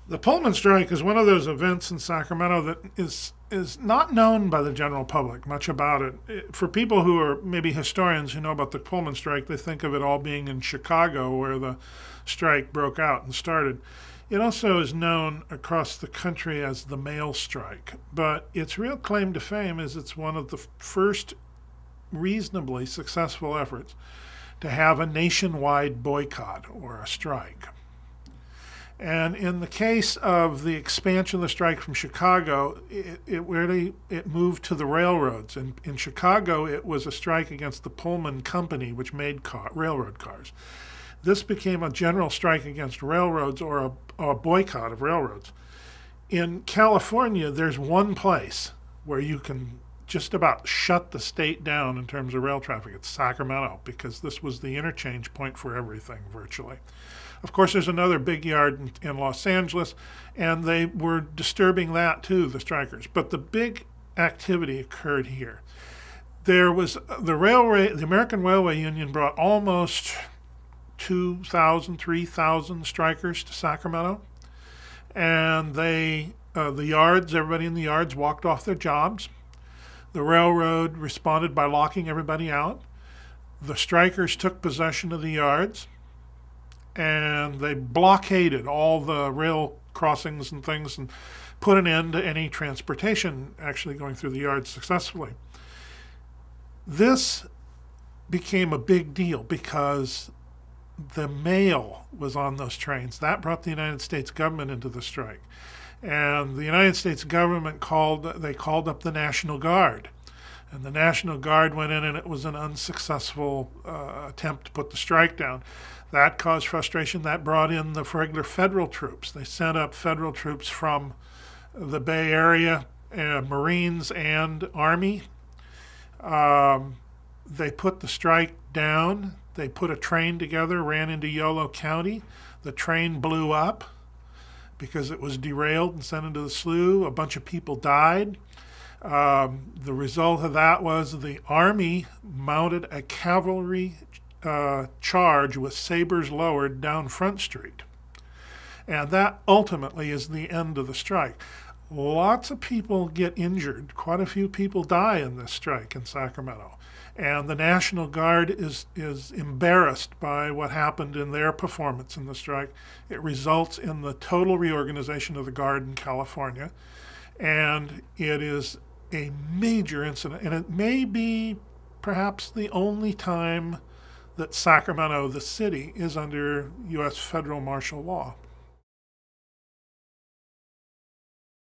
The Pullman strike is one of those events in Sacramento that is not known by the general public much about it. For people who are maybe historians who know about the Pullman strike, they think of it all being in Chicago where the strike broke out and started. It also is known across the country as the mail strike, but its real claim to fame is it's one of the first reasonably successful efforts to have a nationwide boycott or a strike. And in the case of the expansion of the strike from Chicago, it moved to the railroads. And in Chicago, it was a strike against the Pullman company, which made railroad cars. This became a general strike against railroads or a boycott of railroads. In California, there's one place where you can just about shut the state down in terms of rail traffic. It's Sacramento, because this was the interchange point for everything virtually. Of course, there's another big yard in Los Angeles, and they were disturbing that too, the strikers. But the big activity occurred here. There was the American Railway Union brought almost 2,000, 3,000 strikers to Sacramento, and the yards, everybody in the yards walked off their jobs. The railroad responded by locking everybody out. The strikers took possession of the yards, and they blockaded all the rail crossings and things and put an end to any transportation actually going through the yards successfully. This became a big deal because the mail was on those trains. That brought the United States government into the strike. And the United States government called up the National Guard. And the National Guard went in, and it was an unsuccessful attempt to put the strike down. That caused frustration. That brought in the regular federal troops. They sent up federal troops from the Bay Area, Marines and Army. They put the strike down. They put a train together, ran into Yolo County. The train blew up because it was derailed and sent into the slough. A bunch of people died. The result of that was the Army mounted a cavalry charge with sabers lowered down Front Street. And that ultimately is the end of the strike. Lots of people get injured. Quite a few people die in this strike in Sacramento. And the National Guard is embarrassed by what happened in their performance in the strike. It results in the total reorganization of the Guard in California. And it is a major incident. And it may be perhaps the only time that Sacramento, the city, is under U.S. federal martial law.